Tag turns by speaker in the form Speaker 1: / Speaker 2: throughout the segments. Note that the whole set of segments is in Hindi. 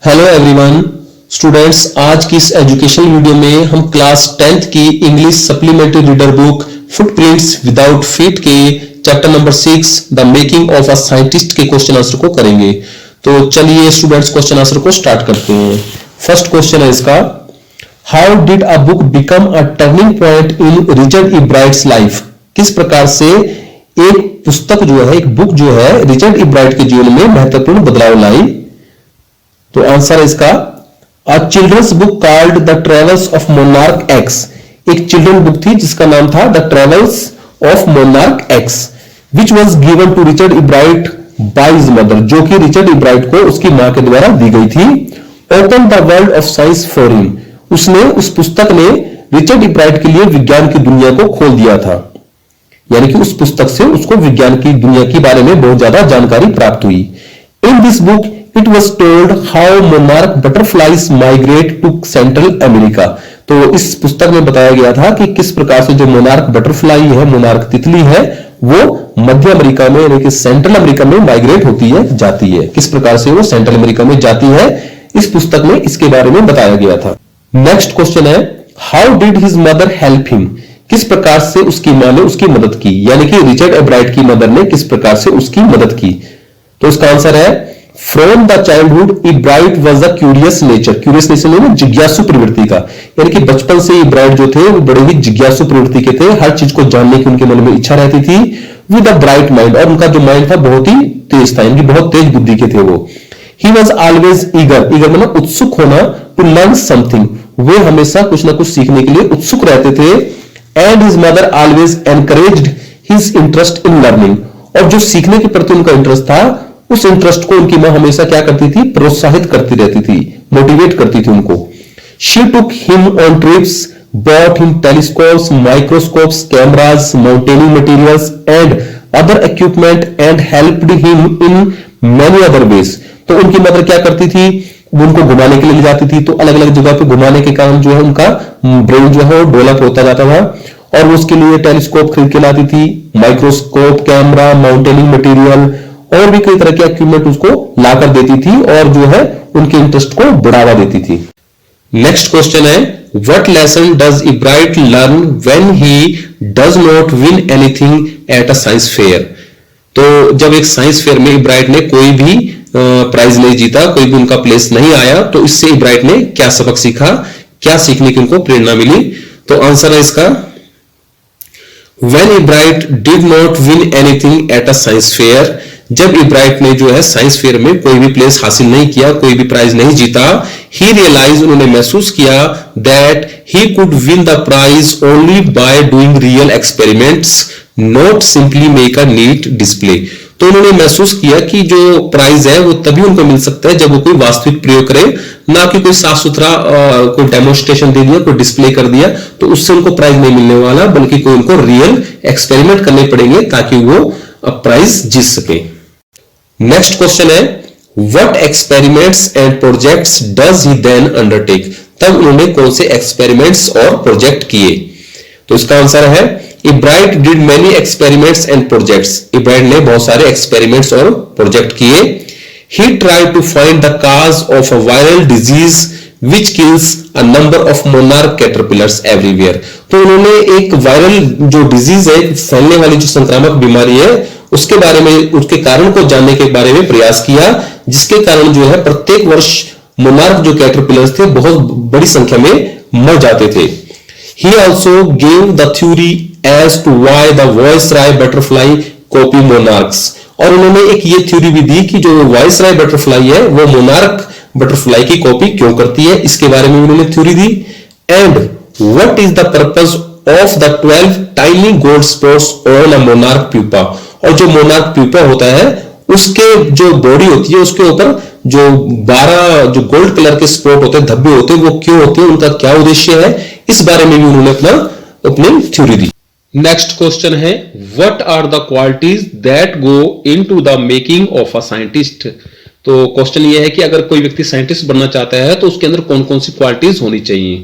Speaker 1: हेलो एवरीवन स्टूडेंट्स, आज की इस एजुकेशनल वीडियो में हम क्लास 10th की English supplementary reader book footprints without feet के chapter number 6 the making of a scientist के क्वेश्चन आंसर को करेंगे। तो चलिए स्टूडेंट्स क्वेश्चन आंसर को स्टार्ट करते हैं। फर्स्ट क्वेश्चन है इसका, how did a book become a turning point in Richard Ebright's life. किस प्रकार से एक पुस्तक जो है, एक बुक जो है रिचर्ड इब्राइट के जीवन में महत्वपूर्ण बदलाव लाई। तो आंसर है इसका, a children's book called the Travels of Monarch X. एक चिल्ड्रन बुक थी जिसका नाम था the Travels of Monarch X, which was given to Richard Ebright by his mother, जो कि रिचर्ड इब्राइट को उसकी मां के द्वारा दी गई थी। Open the world of science for him, उसने उस पुस्तक ने रिचर्ड इब्राइट के लिए विज्ञान की दुनिया को खोल दिया था। यानी कि उस पुस्तक से उसको विज्ञान की दुनिया के बारे में बहुत ज्यादा जानकारी प्राप्त हुई। In this book It was told how monarch butterflies migrate to Central America। तो इस पुस्तक में बताया गया था कि किस प्रकार से जो मोनार्क बटरफ्लाई है, मोनार्क तितली है, वो मध्य अमेरिका में यानी कि सेंट्रल अमेरिका में माइग्रेट होती है, जाती है। किस प्रकार से वो सेंट्रल अमेरिका में जाती है, इस पुस्तक में इसके बारे में बताया गया था। नेक्स्ट क्वेश्चन है, how did his mother help him. किस प्रकार से उसकी मां ने उसकी मदद की, यानी कि रिचर्ड इब्राइट की मदर ने किस प्रकार से उसकी मदद की। तो इसका आंसर है, from the childhood Ebright was a curious nature. Curious nature में जिज्ञासु प्रवृत्ति का, यानी कि बचपन से इब्राइट जो थे वो बड़े ही जिज्ञासु प्रवृत्ति के थे। हर चीज को जानने की उनके मन में इच्छा रहती थी। विद अ ब्राइट माइंड, और उनका जो माइंड था बहुत ही तेज था, यानी कि बहुत तेज बुद्धि के थे वो। He was always eager, eager मतलब उत्सुक होना, टू लर्न समथिंग, वे हमेशा कुछ ना कुछ सीखने के लिए उत्सुक रहते थे। And his mother always encouraged his interest in learning, और जो सीखने के प्रति उनका इंटरेस्ट था, उस इंटरेस्ट को उनकी मां हमेशा क्या करती थी, प्रोत्साहित करती रहती थी, मोटिवेट करती थी उनको। She took him on trips, bought him telescopes, microscopes, cameras, mounting materials and other equipment and helped him in many other ways. तो उनकी मदर क्या करती थी, उनको घुमाने के लिए ले जाती थी। तो अलग अलग जगह पे घुमाने के कारण जो है उनका ब्रेन जो है वो डेवलप होता जाता था, और वो उसके लिए टेलीस्कोप खरीद के लाती थी, माइक्रोस्कोप, कैमरा, माउंटेनिंग मटेरियल और भी कई तरह के इक्विपमेंट उसको लाकर देती थी, और जो है उनके इंटरेस्ट को बढ़ावा देती थी। नेक्स्ट क्वेश्चन है, what lesson does Ebright learn when he does not win anything at a science fair. तो जब एक साइंस फेयर में इब्राइट ने कोई भी प्राइज नहीं जीता, कोई भी उनका प्लेस नहीं आया, तो इससे इब्राइट ने क्या सबक सीखा, क्या सीखने की उनको प्रेरणा मिली। तो आंसर है इसका, when Ebright did not win anything at a science fair, जब इब्राइट ने जो है साइंस फेयर में कोई भी प्लेस हासिल नहीं किया, कोई भी प्राइज नहीं जीता, ही रियलाइज, उन्होंने महसूस किया, that he could win the prize only by doing real experiments, not simply make a neat display. तो उन्होंने महसूस किया कि जो प्राइज है वो तभी उनको मिल सकता है जब वो कोई वास्तविक प्रयोग करे, ना कि कोई साफ सुथरा कोई डेमोन्स्ट्रेशन दे दिया, कोई डिस्प्ले कर दिया, तो उससे उनको प्राइज नहीं मिलने वाला, बल्कि कोई उनको रियल एक्सपेरिमेंट करने पड़ेंगे ताकि वो प्राइज जीत सके। नेक्स्ट क्वेश्चन है, what experiments and projects does he then undertake. तब उन्होंने कौन से एक्सपेरिमेंट्स और प्रोजेक्ट किए। तो इसका आंसर है, Ebright did many experiments and projects. Ebright ने बहुत सारे एक्सपेरिमेंट्स और प्रोजेक्ट किए। He tried to find the cause of a viral disease which kills a number of monarch caterpillars everywhere. तो उन्होंने एक वायरल जो डिजीज है, फैलने वाली जो संक्रामक बीमारी है, उसके बारे में, उसके कारण को जानने के बारे में प्रयास किया, जिसके कारण जो है प्रत्येक वर्ष मोनार्क जो कैटरपिलर्स थे बहुत बड़ी संख्या में मर जाते थे। He also gave the theory as to why the viceroy butterfly copy monarchs। और उन्होंने एक ये थ्योरी भी दी कि जो वाइसराय बटरफ्लाई है वो मोनार्क बटरफ्लाई की कॉपी क्यों करती है, इसके बारे में उन्होंने theory the. And what is the purpose of the 12 tiny gold spots on a monarch pupa. और जो मोनार्क प्यूपा होता है उसके जो बॉडी होती है उसके ऊपर जो 12 जो गोल्ड कलर के स्पॉट होते हैं, धब्बे होते हैं, वो क्यों होते हैं, उनका क्या उद्देश्य है, इस बारे में भी उन्होंने अपनी थ्योरी दी। नेक्स्ट क्वेश्चन है, what are the qualities that go into the making of a scientist. तो क्वेश्चन ये है कि अगर कोई व्यक्ति साइंटिस्ट बनना चाहता है तो उसके अंदर कौन कौन सी क्वालिटीज होनी चाहिए।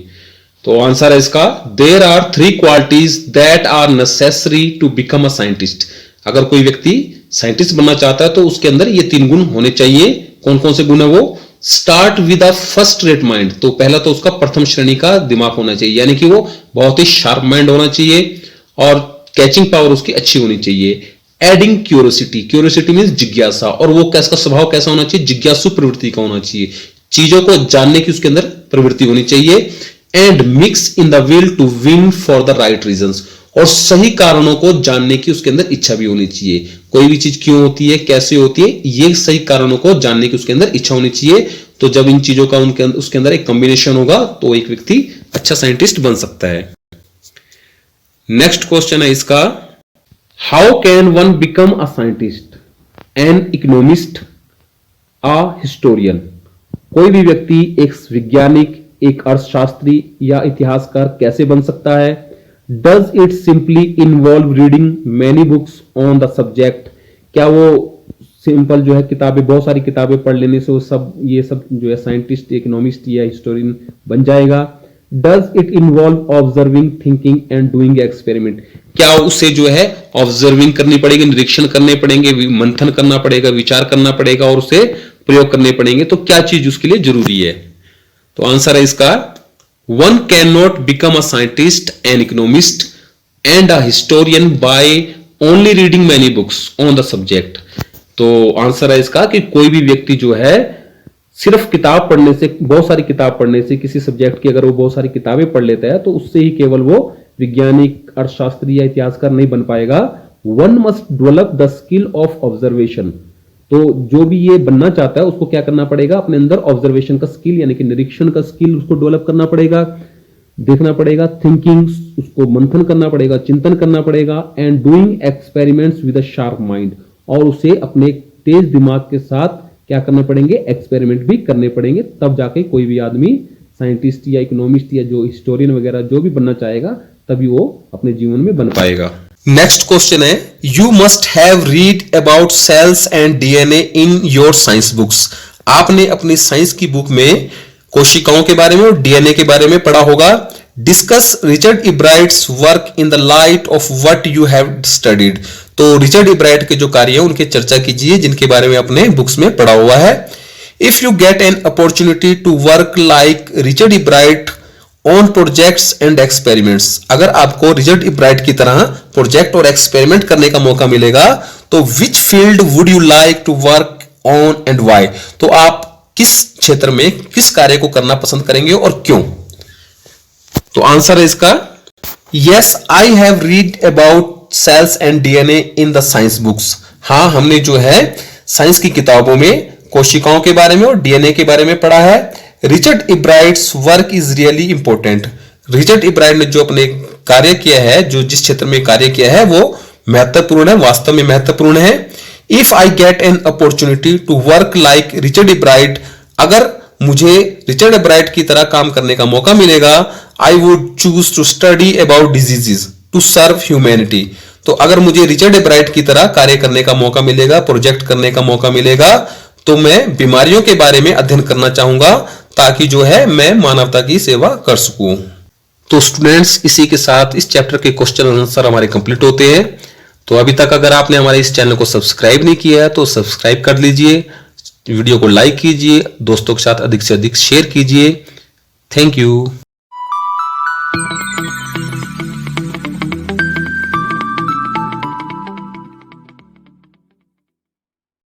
Speaker 1: तो आंसर है इसका, there are 3 qualities that are necessary to become a scientist. अगर कोई व्यक्ति साइंटिस्ट बनना चाहता है तो उसके अंदर ये 3 गुण होने चाहिए। कौन कौन से गुण है वो, start with a first rate mind, तो पहला तो उसका प्रथम श्रेणी का दिमाग होना चाहिए, यानी कि वो बहुत ही शार्प माइंड होना चाहिए और कैचिंग पावर उसकी अच्छी होनी चाहिए। एडिंग क्यूरियोसिटी, क्यूरियोसिटी मींस जिज्ञासा, और वो कैसा स्वभाव कैसा होना चाहिए, जिज्ञासु प्रवृत्ति का होना चाहिए, चीजों को जानने की उसके अंदर प्रवृत्ति होनी चाहिए। And mix in the will to win for the right reasons, और सही कारणों को जानने की उसके अंदर इच्छा भी होनी चाहिए। कोई भी चीज क्यों होती है, कैसे होती है, ये सही कारणों को जानने की उसके अंदर इच्छा होनी चाहिए। तो जब इन चीजों का उसके अंदर एक कॉम्बिनेशन होगा तो एक व्यक्ति अच्छा साइंटिस्ट बन सकता है। नेक्स्ट क्वेश्चन है इसका, how can one become a scientist, an economist, a historian. कोई भी व्यक्ति एक वैज्ञानिक, एक अर्थशास्त्री या इतिहासकार कैसे बन सकता है? Does it simply involve reading many books on the subject. क्या वो सिंपल जो है किताबें, बहुत सारी किताबें पढ़ लेने से वो ये सब जो है साइंटिस्ट, इकोनॉमिस्ट या हिस्टोरियन बन जाएगा? Does it involve observing, thinking and doing experiment. क्या उसे जो है ऑब्जर्विंग करनी पड़ेगी, निरीक्षण करने पड़ेंगे, मंथन करना पड़ेगा, विचार करना पड़ेगा और उसे प्रयोग करने पड़ेंगे। तो क्या चीज उसके लिए जरूरी है? तो आंसर है इसका, one can not become a scientist, an economist and a historian by only reading many books on the subject. तो आंसर है इसका कि कोई भी व्यक्ति जो है सिर्फ किताब पढ़ने से, बहुत सारी किताब पढ़ने से, किसी सब्जेक्ट की अगर वो बहुत सारी किताबें पढ़ लेता है तो उससे ही केवल वो वैज्ञानिक, अर्थशास्त्री या इतिहासकार नहीं बन पाएगा। One must develop the skill of observation. तो जो भी ये बनना चाहता है उसको क्या करना पड़ेगा, अपने अंदर ऑब्जर्वेशन का स्किल यानी कि निरीक्षण का स्किल उसको डेवलप करना पड़ेगा, देखना पड़ेगा, थिंकिंग उसको मंथन करना पड़ेगा, चिंतन करना पड़ेगा, and doing experiments with a sharp mind, और उसे अपने तेज दिमाग के साथ क्या करने पड़ेंगे, एक्सपेरिमेंट भी करने पड़ेंगे। तब जाके कोई भी आदमी साइंटिस्ट या इकोनॉमिस्ट या जो हिस्टोरियन वगैरह जो भी बनना चाहेगा तभी वो अपने जीवन में बन पाएगा। नेक्स्ट क्वेश्चन है, you must have read about cells and DNA in your science books. आपने अपनी साइंस की बुक में कोशिकाओं के बारे में और डीएनए के बारे में पढ़ा होगा। Discuss Richard Ebright's work in the light of what you have studied. तो रिचर्ड इब्राइट के जो कार्य है उनकी चर्चा कीजिए जिनके बारे में अपने बुक्स में पढ़ा हुआ है। If you get an opportunity to work like Richard Ebright on projects and experiments, अगर आपको रिचर्ड इब्राइट की तरह प्रोजेक्ट और एक्सपेरिमेंट करने का मौका मिलेगा तो which field would you like to work on and why. तो आप किस क्षेत्र में किस कार्य को करना पसंद करेंगे और क्यों? तो आंसर है इसका, yes I have read about cells and DNA in the science books. हाँ, हमने जो है साइंस की किताबों में कोशिकाओं के बारे में और डीएनए के बारे में पढ़ा है। Richard Ebright's work is really important. Richard Ebright ने जो अपने कार्य किया है, जो जिस क्षेत्र में कार्य किया है वो महत्वपूर्ण है, वास्तव में महत्वपूर्ण है। If I get an opportunity to work like Richard Ebright, अगर मुझे रिचर्ड इब्राइट की तरह काम करने का मौका मिलेगा, I would choose to study about diseases to serve humanity. तो अगर मुझे रिचर्ड इब्राइट की तरह कार्य करने का मौका मिलेगा, प्रोजेक्ट करने का मौका मिलेगा, तो मैं बीमारियों के बारे में अध्ययन करना चाहूंगा ताकि जो है मैं मानवता की सेवा कर सकूं। तो स्टूडेंट्स, इसी के साथ इस चैप्टर के क्वेश्चन आंसर हमारे कंप्लीट होते हैं। तो अभी तक अगर आपने हमारे इस चैनल को सब्सक्राइब नहीं किया है तो सब्सक्राइब कर लीजिए, वीडियो को लाइक कीजिए, दोस्तों के साथ अधिक से अधिक शेयर कीजिए। Thank you.